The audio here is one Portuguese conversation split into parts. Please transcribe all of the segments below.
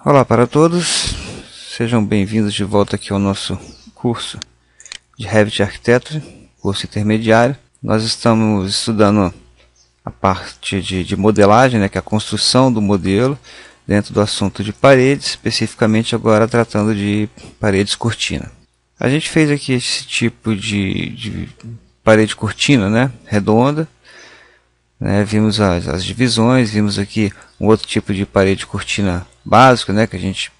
Olá para todos, sejam bem-vindos de volta aqui ao nosso curso de Revit Architecture, curso intermediário. Nós estamos estudando a parte de modelagem, né, que é a construção do modelo dentro do assunto de paredes, especificamente agora tratando de paredes cortina. A gente fez aqui esse tipo de parede cortina, né, redonda. Vimos as divisões, vimos aqui um outro tipo de parede cortina básico, né, que a gente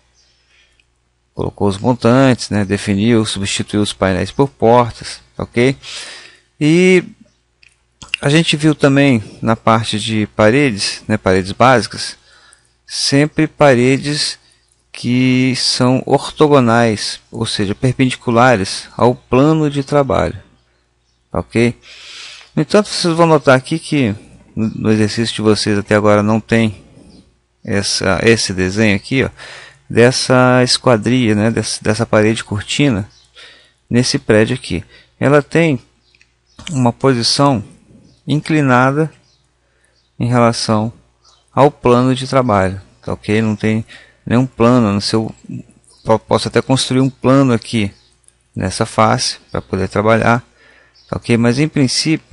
colocou os montantes, né, definiu, substituiu os painéis por portas, ok? E a gente viu também na parte de paredes, né, paredes básicas, sempre paredes que são ortogonais, ou seja, perpendiculares ao plano de trabalho, ok? No entanto, vocês vão notar aqui que no exercício de vocês até agora não tem esse desenho aqui, ó, dessa esquadria, né, dessa parede cortina nesse prédio aqui. Ela tem uma posição inclinada em relação ao plano de trabalho, tá, ok? Não tem nenhum plano no seu. Posso até construir um plano aqui nessa face para poder trabalhar, tá, ok? Mas em princípio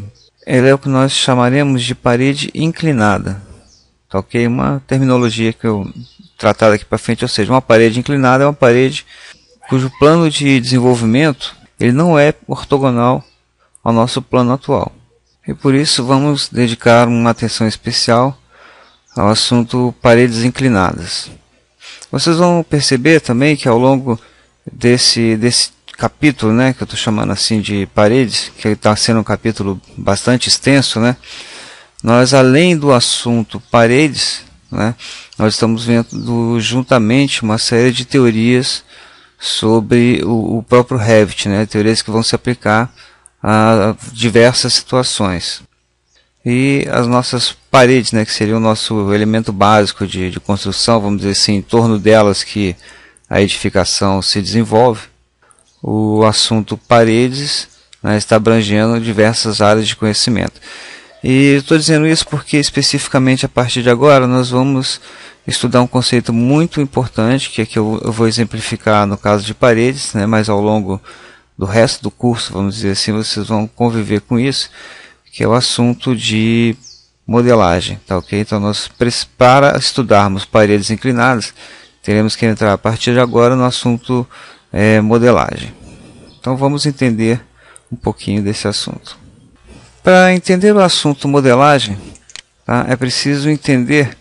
ela é o que nós chamaremos de parede inclinada, tá, ok? Uma terminologia que eu tratar daqui para frente, ou seja, uma parede inclinada é uma parede cujo plano de desenvolvimento ele não é ortogonal ao nosso plano atual. E por isso vamos dedicar uma atenção especial ao assunto paredes inclinadas. Vocês vão perceber também que ao longo desse capítulo, né, que eu estou chamando assim de paredes, que está sendo um capítulo bastante extenso, né, nós além do assunto paredes, né, nós estamos vendo juntamente uma série de teorias sobre o próprio Revit, né, teorias que vão se aplicar a diversas situações. E as nossas paredes, né, que seria o nosso elemento básico de construção, vamos dizer assim, em torno delas que a edificação se desenvolve. O assunto paredes, né, está abrangendo diversas áreas de conhecimento. E estou dizendo isso porque especificamente a partir de agora nós vamos estudar um conceito muito importante, que aqui eu vou exemplificar no caso de paredes, né, mas ao longo do resto do curso, vamos dizer assim, vocês vão conviver com isso, que é o assunto de modelagem, tá, ok? Então nós, para estudarmos paredes inclinadas, teremos que entrar a partir de agora no assunto modelagem. Então vamos entender um pouquinho desse assunto. Para entender o assunto modelagem, tá, é preciso entender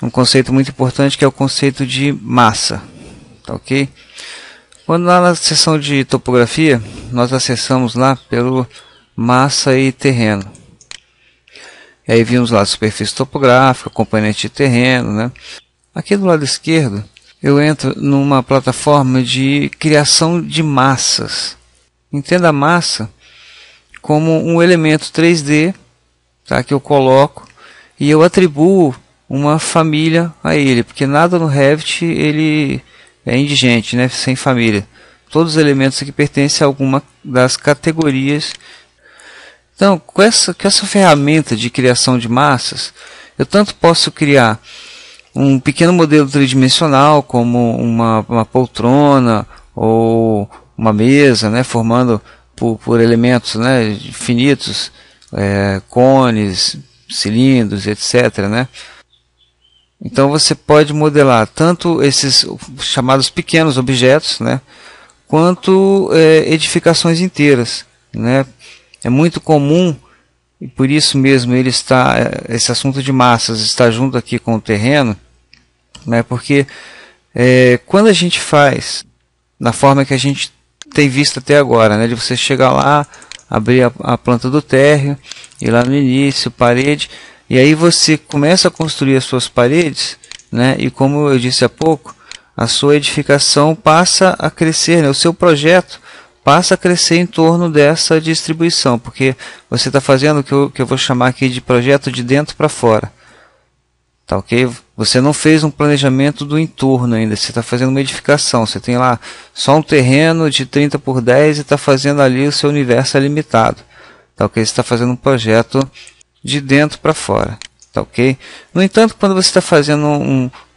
um conceito muito importante, que é o conceito de massa, tá, ok? Quando lá na seção de topografia nós acessamos lá pelo massa e terreno, e aí vimos lá a superfície topográfica, componente de terreno, né? Aqui do lado esquerdo eu entro numa plataforma de criação de massas. Entenda a massa como um elemento 3D, tá, que eu coloco e eu atribuo uma família a ele, porque nada no Revit ele é indigente, né, sem família. Todos os elementos aqui pertencem a alguma das categorias. Então, com essa ferramenta de criação de massas, eu tanto posso criar um pequeno modelo tridimensional, como uma poltrona ou uma mesa, né, formando por elementos, né, finitos, cones, cilindros, etc., né? Então você pode modelar tanto esses chamados pequenos objetos, né, quanto edificações inteiras, né? É muito comum, e por isso mesmo esse assunto de massas está junto aqui com o terreno, né, porque quando a gente faz na forma que a gente tem visto até agora, né, de você chegar lá, abrir a planta do térreo, ir lá no início, parede, e aí você começa a construir as suas paredes, né, e como eu disse há pouco, a sua edificação passa a crescer, né, o seu projeto passa a crescer em torno dessa distribuição, porque você está fazendo o que eu vou chamar aqui de projeto de dentro para fora. Tá, ok? Você não fez um planejamento do entorno ainda, você está fazendo uma edificação, você tem lá só um terreno de 30 por 10 e está fazendo ali o seu universo limitado. Tá, ok? Você está fazendo um projeto de dentro para fora. tá ok? No entanto, quando você está fazendo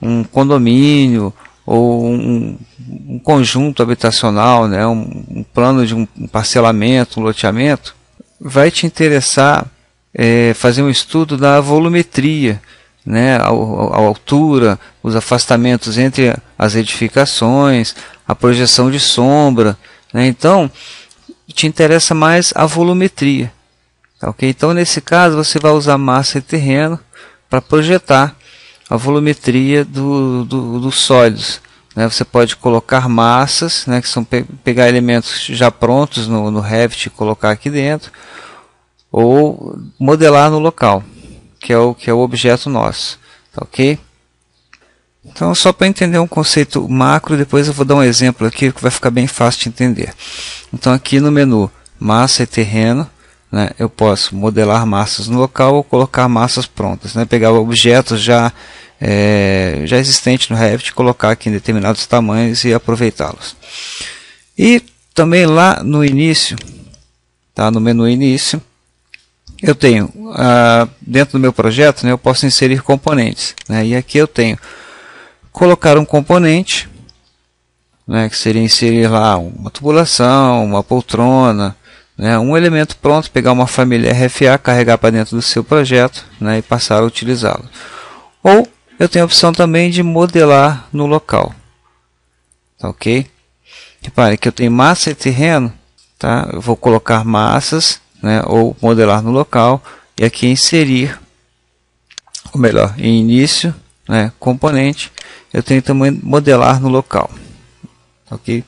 um condomínio ou um conjunto habitacional, né, um plano de um parcelamento, um loteamento, vai te interessar fazer um estudo da volumetria, né, a altura, os afastamentos entre as edificações, a projeção de sombra, né? Então te interessa mais a volumetria, tá ok? Então nesse caso você vai usar massa e terreno para projetar a volumetria dos sólidos, né? Você pode colocar massas, né, que são pegar elementos já prontos no Revit e colocar aqui dentro, ou modelar no local, que é o objeto nosso, tá ok? Então, só para entender um conceito macro, depois eu vou dar um exemplo aqui que vai ficar bem fácil de entender. Então, aqui no menu massa e terreno, né, eu posso modelar massas no local ou colocar massas prontas, né, pegar objetos já existentes no Revit, colocar aqui em determinados tamanhos e aproveitá-los. E também lá no início, tá, no menu início, eu tenho, dentro do meu projeto, né, eu posso inserir componentes, né, e aqui eu tenho colocar um componente, né, que seria inserir lá uma tubulação, uma poltrona, né, um elemento pronto, pegar uma família RFA, carregar para dentro do seu projeto, né, e passar a utilizá-lo. Ou eu tenho a opção também de modelar no local, tá ok? Repare que eu tenho massa e terreno, tá? Eu vou colocar massas, né, ou modelar no local, e aqui inserir, ou melhor, em início, né, componente, eu tenho também modelar no local, ok?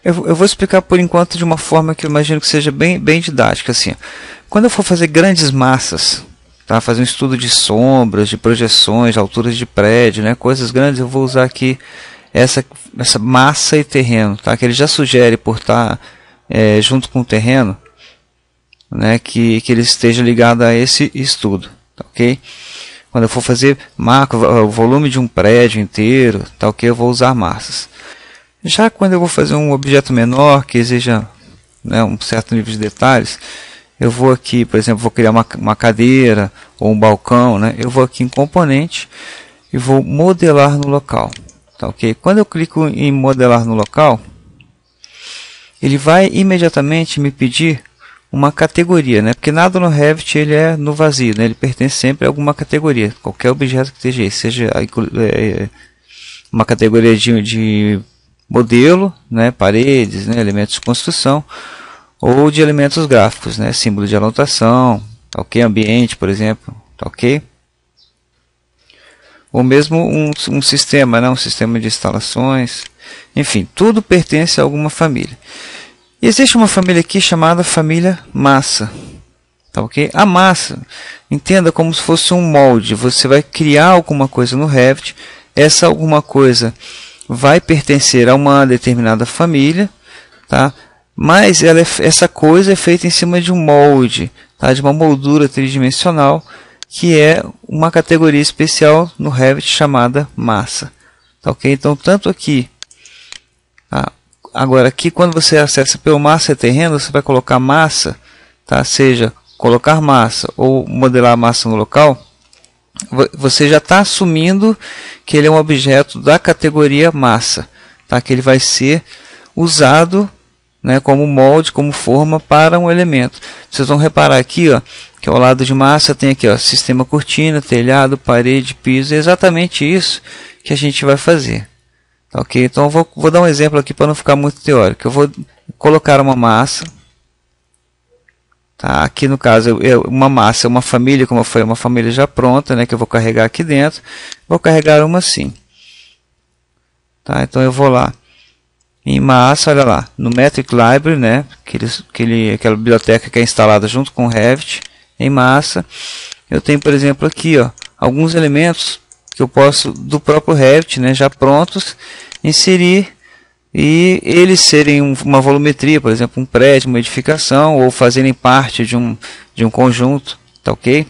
Eu vou explicar por enquanto de uma forma que eu imagino que seja bem didática, assim. Quando eu for fazer grandes massas, tá, fazer um estudo de sombras, de projeções, alturas de prédio, né, coisas grandes, eu vou usar aqui essa massa e terreno, tá, que ele já sugere por estar junto com o terreno, né, que ele esteja ligado a esse estudo, tá, ok? Quando eu for fazer o volume de um prédio inteiro, tá, ok, eu vou usar massas. Já quando eu vou fazer um objeto menor, que exija, né, um certo nível de detalhes, eu vou aqui, por exemplo, vou criar uma cadeira ou um balcão, né, eu vou aqui em componente e vou modelar no local, tá, ok? Quando eu clico em modelar no local, ele vai imediatamente me pedir uma categoria, né? Porque nada no Revit ele é no vazio, né? Ele pertence sempre a alguma categoria, qualquer objeto que esteja aí, seja uma categoria de modelo, né? Paredes, né? Elementos de construção, ou de elementos gráficos, né? Símbolo de anotação, tá ok? Ambiente, por exemplo, tá ok? Ou mesmo um sistema, né? Um sistema de instalações, enfim, tudo pertence a alguma família. E existe uma família aqui chamada família massa, tá ok? A massa, entenda como se fosse um molde. Você vai criar alguma coisa no Revit, essa alguma coisa vai pertencer a uma determinada família, tá? Mas essa coisa é feita em cima de um molde, tá? De uma moldura tridimensional, que é uma categoria especial no Revit chamada massa, tá ok? Então, tanto aqui, tá? Agora, aqui quando você acessa pelo massa e terreno, você vai colocar massa, tá? Seja colocar massa ou modelar a massa no local, você já está assumindo que ele é um objeto da categoria massa, tá? Que ele vai ser usado, né, como molde, como forma para um elemento. Vocês vão reparar aqui, ó, que ao lado de massa tem aqui, ó, sistema cortina, telhado, parede, piso. É exatamente isso que a gente vai fazer. Ok, então eu vou dar um exemplo aqui para não ficar muito teórico. Eu vou colocar uma massa, tá? Aqui no caso uma massa é uma família, como foi uma família já pronta, né? Que eu vou carregar aqui dentro. Vou carregar uma assim, tá? Então eu vou lá em massa, olha lá, no Metric Library, né? Aquela biblioteca que é instalada junto com o Revit, em massa. Eu tenho, por exemplo, aqui, ó, alguns elementos que eu posso, do próprio Revit, né, já prontos, inserir e eles serem uma volumetria, por exemplo, um prédio, uma edificação, ou fazerem parte de um conjunto, tá ok?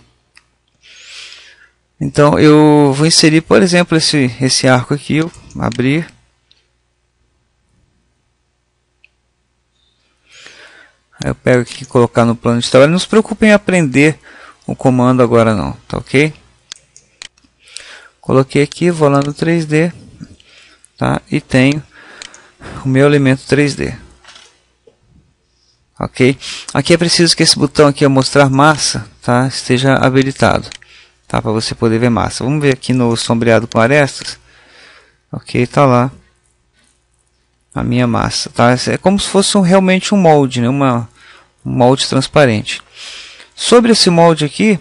Então eu vou inserir, por exemplo, esse arco aqui, eu abrir. Aí eu pego aqui e colocar no plano de trabalho. Não se preocupem em aprender o comando agora não, tá ok? Coloquei aqui, vou lá no 3D, tá? E tenho o meu elemento 3D. Ok? Aqui é preciso que esse botão aqui, mostrar massa, tá? Esteja habilitado, tá? Para você poder ver massa. Vamos ver aqui no sombreado com arestas. Ok, tá lá a minha massa, tá? É como se fosse realmente um molde, né? Um molde transparente. Sobre esse molde aqui,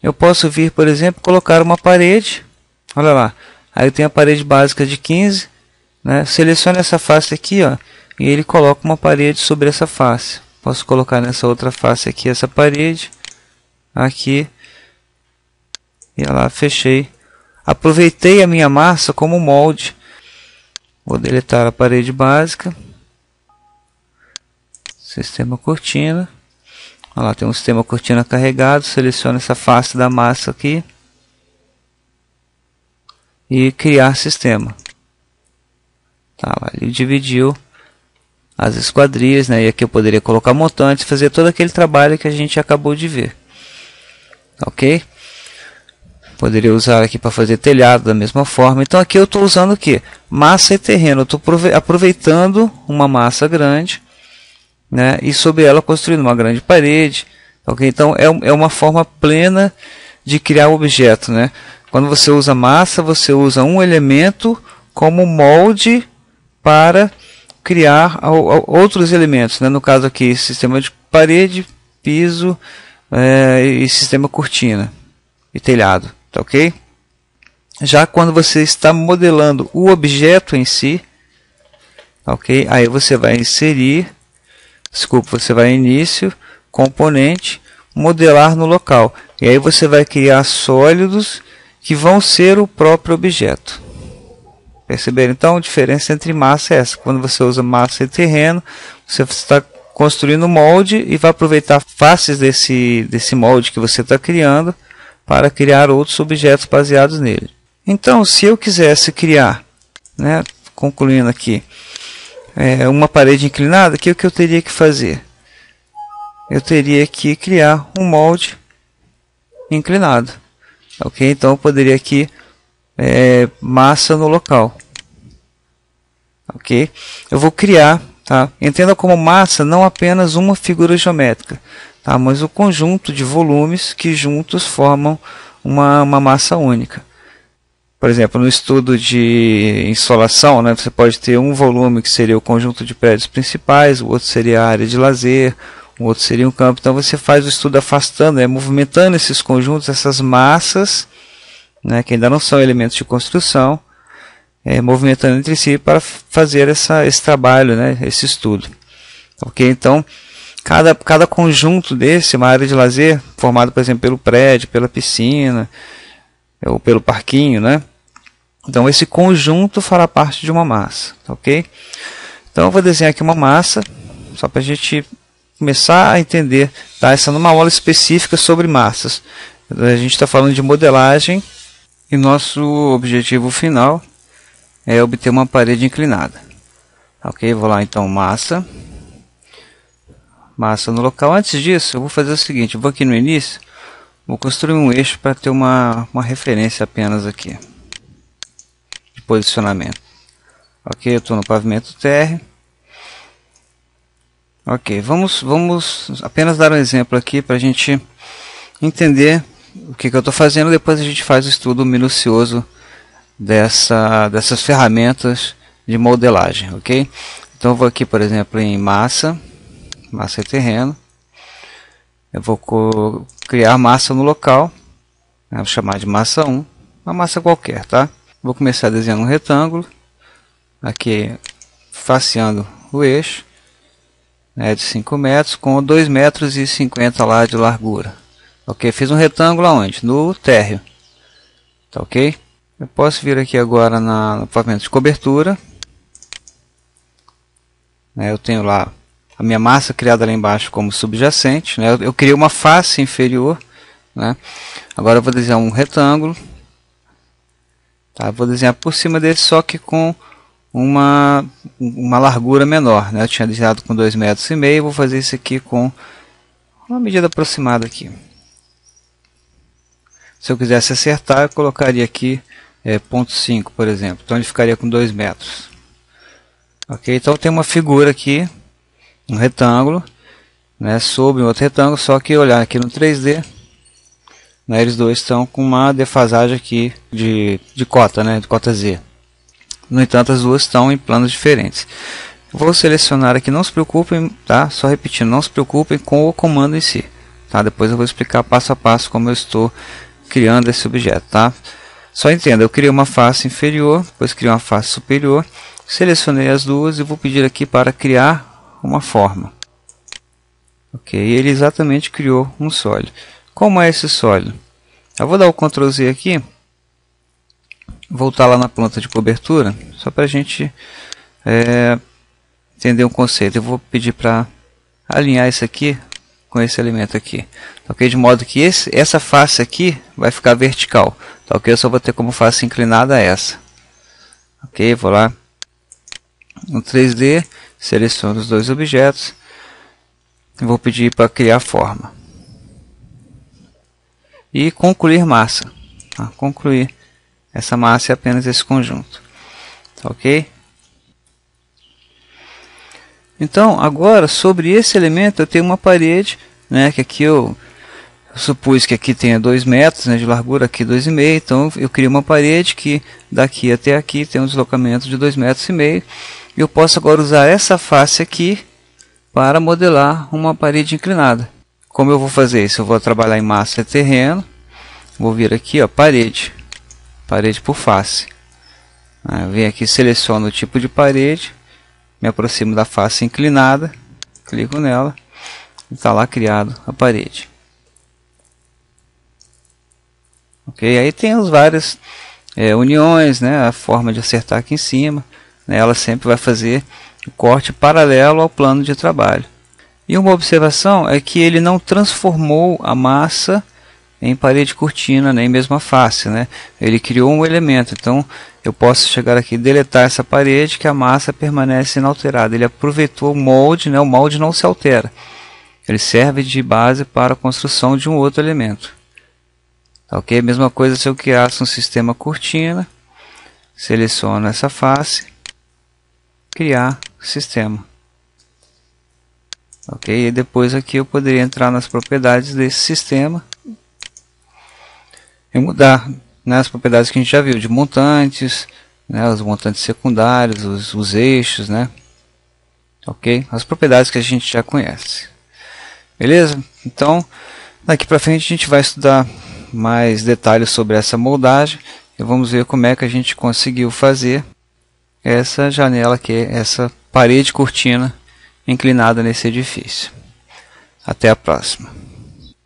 eu posso vir, por exemplo, colocar uma parede. Olha lá, aí eu tenho a parede básica de 15, né? Selecione essa face aqui, ó, e ele coloca uma parede sobre essa face. Posso colocar nessa outra face aqui essa parede, aqui, e lá, fechei. Aproveitei a minha massa como molde. Vou deletar a parede básica. Sistema cortina. Olha lá, tem um sistema cortina carregado. Seleciono essa face da massa aqui. E criar sistema. Tá, ele dividiu as esquadrias, né? E aqui eu poderia colocar montantes, fazer todo aquele trabalho que a gente acabou de ver. Ok? Poderia usar aqui para fazer telhado da mesma forma. Então aqui eu estou usando o que? Massa e terreno. Eu estou aproveitando uma massa grande, né? E sobre ela construindo uma grande parede. Ok? Então é uma forma plena de criar o objeto, né? Quando você usa massa, você usa um elemento como molde para criar outros elementos, né? No caso aqui, sistema de parede, piso e sistema cortina e telhado, tá ok? Já quando você está modelando o objeto em si, ok? Aí você vai inserir, você vai em início, componente, modelar no local. E aí você vai criar sólidos que vão ser o próprio objeto. Perceberam? Então a diferença entre massa é essa. Quando você usa massa e terreno, você está construindo molde e vai aproveitar faces desse molde que você está criando para criar outros objetos baseados nele. Então, se eu quisesse criar, né, concluindo aqui, uma parede inclinada, o que eu teria que fazer? Eu teria que criar um molde inclinado. Ok? Então eu poderia aqui massa no local. Ok? Eu vou criar, tá? Entenda como massa não apenas uma figura geométrica, tá? Mas o conjunto de volumes que juntos formam uma massa única. Por exemplo, no estudo de insolação, né, você pode ter um volume que seria o conjunto de prédios principais, o outro seria a área de lazer, o outro seria um campo. Então você faz o estudo afastando, movimentando esses conjuntos, essas massas, né, que ainda não são elementos de construção, movimentando entre si para fazer esse trabalho, né, esse estudo. Ok? Então, cada conjunto desse, uma área de lazer, formado, por exemplo, pelo prédio, pela piscina, ou pelo parquinho, né? Então, esse conjunto fará parte de uma massa. Ok? Então, eu vou desenhar aqui uma massa, só para a gente começar a entender. Tá? Essa é uma aula específica sobre massas. A gente está falando de modelagem e nosso objetivo final é obter uma parede inclinada. Ok? Vou lá então, massa no local. Antes disso, eu vou fazer o seguinte: eu vou aqui no início, vou construir um eixo para ter uma referência apenas aqui de posicionamento. Ok, eu estou no pavimento TR. Ok, vamos apenas dar um exemplo aqui para a gente entender o que eu estou fazendo. Depois a gente faz o estudo minucioso dessas ferramentas de modelagem, ok? Então eu vou aqui, por exemplo, em massa e terreno. Eu vou criar massa no local, né? Vou chamar de massa 1, uma massa qualquer, tá? Vou começar desenhando um retângulo, aqui faceando o eixo, né, de 5 metros, com 2,50 metros lá de largura. Ok, fiz um retângulo aonde? No térreo, tá ok? Eu posso vir aqui agora no pavimento de cobertura, né, eu tenho lá a minha massa criada lá embaixo como subjacente, né? Eu criei uma face inferior, né? Agora eu vou desenhar um retângulo, tá? Vou desenhar por cima dele, só que com uma largura menor, né? Eu tinha deixado com 2,5 metros, vou fazer isso aqui com uma medida aproximada aqui. Se eu quisesse acertar, eu colocaria aqui 0,5, por exemplo. Então ele ficaria com 2 metros. Ok? Então tem uma figura aqui, um retângulo, né, sobre um outro retângulo, só que olhar aqui no 3D, né, eles dois estão com uma defasagem aqui de cota, né, de cota Z. No entanto, as duas estão em planos diferentes. Vou selecionar aqui, não se preocupem, tá? Só repetindo, não se preocupem com o comando em si, tá? Depois eu vou explicar passo a passo como eu estou criando esse objeto, tá? Só entenda, eu criei uma face inferior, depois criei uma face superior, selecionei as duas e vou pedir aqui para criar uma forma. Ok, ele exatamente criou um sólido. Como é esse sólido? Eu vou dar o Ctrl Z aqui, voltar lá na planta de cobertura, só para a gente entender um conceito. Eu vou pedir para alinhar isso aqui com esse elemento aqui, ok? De modo que essa face aqui vai ficar vertical, tá, ok? Eu só vou ter como face inclinada essa, ok? Vou lá no 3D, seleciono os dois objetos e vou pedir para criar forma e concluir massa, tá? Concluir essa massa é apenas esse conjunto, tá, ok? Então, agora, sobre esse elemento, eu tenho uma parede, né, que aqui eu supus que aqui tenha 2 metros, né, de largura, aqui 2,5, então eu criei uma parede que daqui até aqui tem um deslocamento de 2,5 metros, e eu posso agora usar essa face aqui para modelar uma parede inclinada. Como eu vou fazer isso? Eu vou trabalhar em massa e terreno, vou vir aqui, ó, parede por face. Eu venho aqui, seleciono o tipo de parede, me aproximo da face inclinada, clico nela e está lá criado a parede. Ok, aí tem as várias uniões, né, a forma de acertar aqui em cima, né, ela sempre vai fazer o corte paralelo ao plano de trabalho. E uma observação é que ele não transformou a massa em parede cortina, nem mesmo a face, né? Ele criou um elemento, então eu posso chegar aqui e deletar essa parede que a massa permanece inalterada. Ele aproveitou o molde, né? O molde não se altera. Ele serve de base para a construção de um outro elemento. Tá, ok? Mesma coisa se eu criasse um sistema cortina, seleciono essa face, criar sistema. Ok? E depois aqui eu poderia entrar nas propriedades desse sistema e mudar, né, as propriedades que a gente já viu, de montantes, né, os montantes secundários, os eixos, né, ok? As propriedades que a gente já conhece. Beleza? Então, daqui para frente a gente vai estudar mais detalhes sobre essa moldagem e vamos ver como é que a gente conseguiu fazer essa janela aqui, essa parede cortina inclinada nesse edifício. Até a próxima.